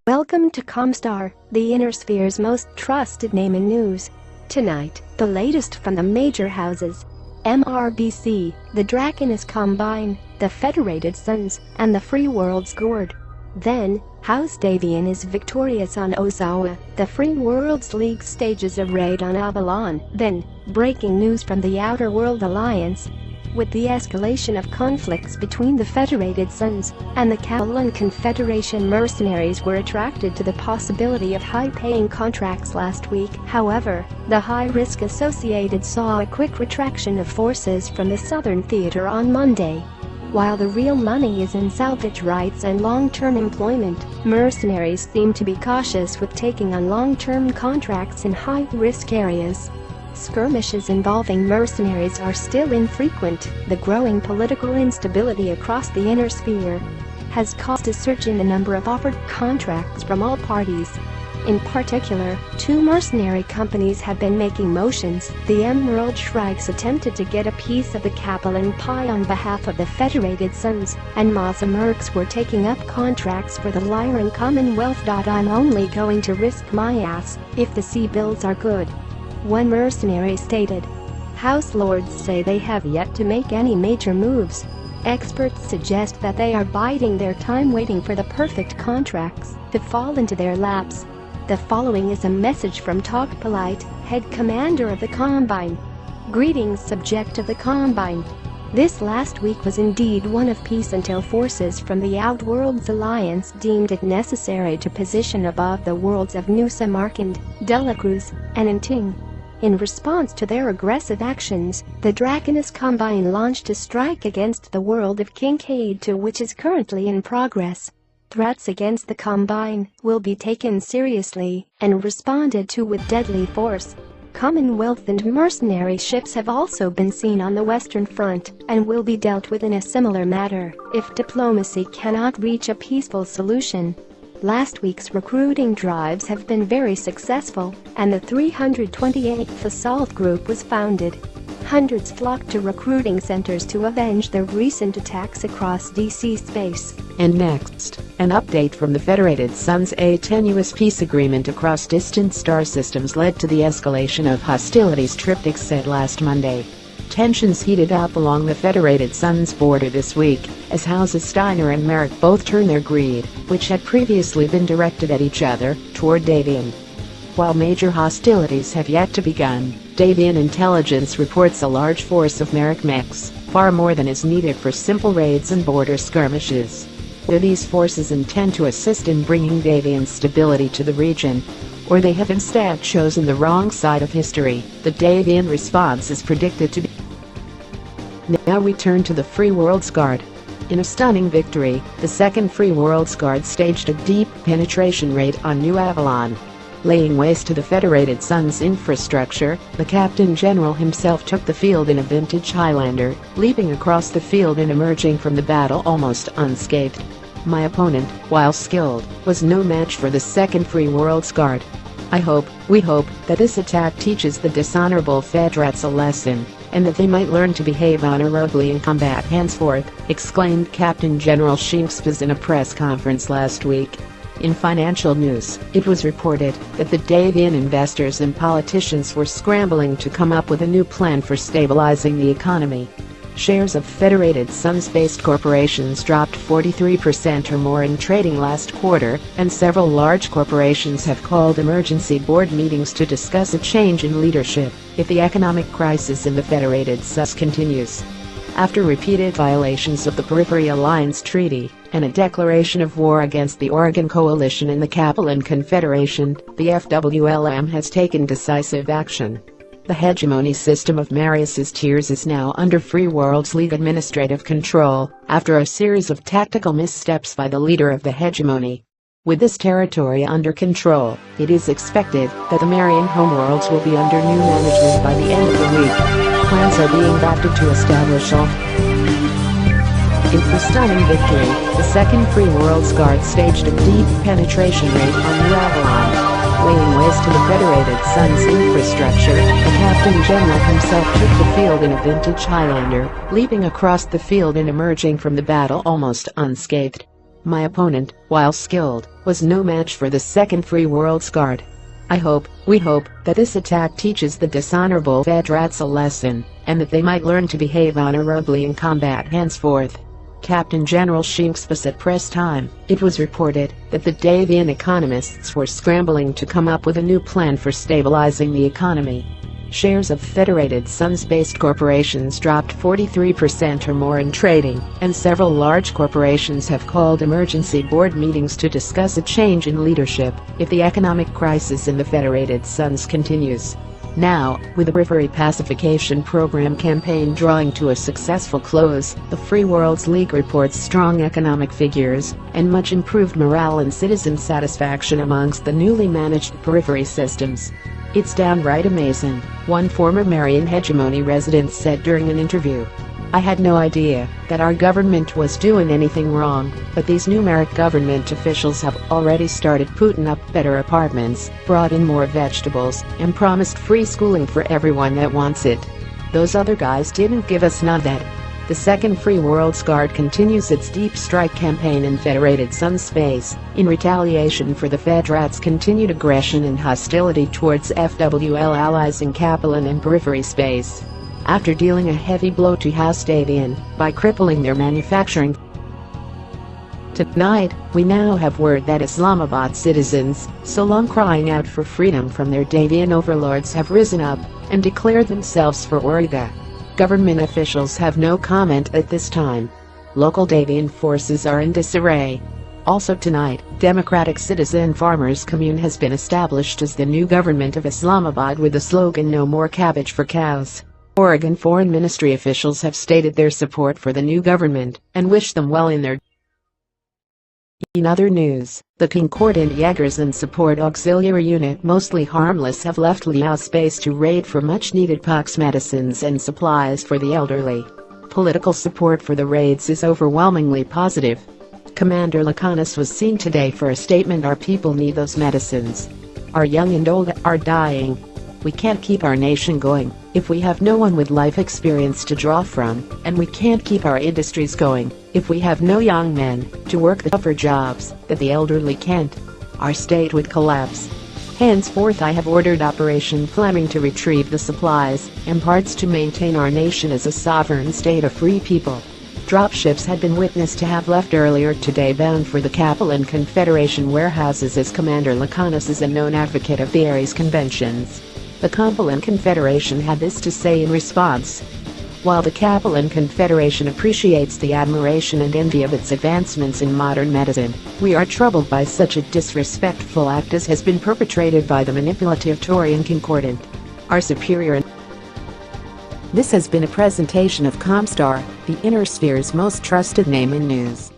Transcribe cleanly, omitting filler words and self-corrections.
Welcome to Comstar, the inner sphere's most trusted name in news. Tonight, the latest from the major houses. MRBC, the Draconis Combine, the Federated Suns, and the Free World's Guard. Then, House Davian is victorious on Ozawa, the Free Worlds League stages a raid on Avalon. Then, breaking news from the Outer World Alliance. With the escalation of conflicts between the Federated Suns and the Catalan Confederation, mercenaries were attracted to the possibility of high-paying contracts last week. However, the high risk associated saw a quick retraction of forces from the Southern Theater on Monday. While the real money is in salvage rights and long-term employment, mercenaries seem to be cautious with taking on long-term contracts in high-risk areas. Skirmishes involving mercenaries are still infrequent. The growing political instability across the inner sphere has caused a surge in the number of offered contracts from all parties. In particular, two mercenary companies have been making motions. The Emerald Shrikes attempted to get a piece of the Capellan pie on behalf of the Federated Suns, and Maza Mercs were taking up contracts for the Lyran Commonwealth. I'm only going to risk my ass if the sea bills are good, one mercenary stated. House Lords say they have yet to make any major moves. Experts suggest that they are biding their time, waiting for the perfect contracts to fall into their laps. The following is a message from Talk Polite, head commander of the Combine. Greetings, subject of the Combine. This last week was indeed one of peace until forces from the Outworlds Alliance deemed it necessary to position above the worlds of New Samarkand, Delacruz, and Inting. In response to their aggressive actions, the Draconis Combine launched a strike against the world of Kincaid II, which is currently in progress. Threats against the Combine will be taken seriously and responded to with deadly force. Commonwealth and mercenary ships have also been seen on the Western Front and will be dealt with in a similar manner if diplomacy cannot reach a peaceful solution. Last week's recruiting drives have been very successful, and the 328th Assault Group was founded. Hundreds flocked to recruiting centers to avenge the recent attacks across DC space. And next, an update from the Federated Suns. A tenuous peace agreement across distant star systems led to the escalation of hostilities, Triptych said last Monday. Tensions heated up along the Federated Suns border this week, as Houses Steiner and Merrick both turned their greed, which had previously been directed at each other, toward Davian. While major hostilities have yet to begin, Davian intelligence reports a large force of Merrick mechs, far more than is needed for simple raids and border skirmishes. These forces intend to assist in bringing Davian stability to the region, or they have instead chosen the wrong side of history. The Davian response is predicted to be. Now we turn to the Free World's Guard. In a stunning victory, the Second Free World's Guard staged a deep penetration raid on New Avalon. Laying waste to the Federated Suns infrastructure, the Captain General himself took the field in a vintage Highlander, leaping across the field and emerging from the battle almost unscathed. My opponent, while skilled, was no match for the Second Free World's Guard. We hope, that this attack teaches the dishonorable Federates a lesson, and that they might learn to behave honorably in combat henceforth, exclaimed Captain General Shinkspas in a press conference last week. In financial news, it was reported that the Davian investors and politicians were scrambling to come up with a new plan for stabilizing the economy. Shares of Federated Suns-based corporations dropped 43% or more in trading last quarter, and several large corporations have called emergency board meetings to discuss a change in leadership if the economic crisis in the Federated Suns continues. After repeated violations of the Periphery Alliance Treaty and a declaration of war against the Oregon Coalition and the Capellan Confederation, the FWLM has taken decisive action. The hegemony system of Marius's Tiers is now under Free World's League administrative control, after a series of tactical missteps by the leader of the hegemony. With this territory under control, it is expected that the Marian homeworlds will be under new management by the end of the week. Plans are being drafted to establish all. In the stunning victory, the Second Free World's Guard staged a deep penetration raid on New Avalon. Laying waste to the Federated Suns infrastructure, the Captain General himself took the field in a vintage Highlander, leaping across the field and emerging from the battle almost unscathed. My opponent, while skilled, was no match for the Second Free World's Guard. We hope, that this attack teaches the dishonorable Federats a lesson, and that they might learn to behave honorably in combat henceforth. Captain General Shinkspa said press time. It was reported that the Davian economists were scrambling to come up with a new plan for stabilizing the economy. Shares of Federated Sons-based corporations dropped 43% or more in trading, and several large corporations have called emergency board meetings to discuss a change in leadership if the economic crisis in the Federated Sons continues. Now, with the Periphery Pacification Program campaign drawing to a successful close, the Free Worlds League reports strong economic figures and much improved morale and citizen satisfaction amongst the newly managed periphery systems. "It's downright amazing," one former Marian Hegemony resident said during an interview. "I had no idea that our government was doing anything wrong, but these numeric government officials have already started putting up better apartments, brought in more vegetables, and promised free schooling for everyone that wants it. Those other guys didn't give us none of that." The Second Free World's Guard continues its deep strike campaign in Federated Sun space, in retaliation for the Federats' continued aggression and hostility towards FWL allies in Capellan and periphery space. After dealing a heavy blow to House Davian by crippling their manufacturing, tonight, we now have word that Islamabad citizens, so long crying out for freedom from their Davian overlords, have risen up and declared themselves for Uriga. Government officials have no comment at this time. Local Davian forces are in disarray. Also tonight, Democratic Citizen Farmers Commune has been established as the new government of Islamabad with the slogan "No More Cabbage for Cows." Oregon Foreign Ministry officials have stated their support for the new government and wish them well in their. In other news, the Concordant Jaegers and Support Auxiliary Unit, mostly harmless, have left Liao space to raid for much-needed pox medicines and supplies for the elderly. Political support for the raids is overwhelmingly positive. Commander Lacanis was seen today for a statement: "Our people need those medicines. Our young and old are dying. We can't keep our nation going if we have no one with life experience to draw from, and we can't keep our industries going if we have no young men to work the tougher jobs that the elderly can't. Our state would collapse. Henceforth I have ordered Operation Fleming to retrieve the supplies and parts to maintain our nation as a sovereign state of free people." Dropships had been witnessed to have left earlier today bound for the Capellan Confederation warehouses, as Commander Lacanis is a known advocate of the Ares Conventions. The Capellan Confederation had this to say in response: "While the Capellan Confederation appreciates the admiration and envy of its advancements in modern medicine, we are troubled by such a disrespectful act as has been perpetrated by the manipulative Taurian Concordant. Our superior." This has been a presentation of Comstar, the Inner Sphere's most trusted name in news.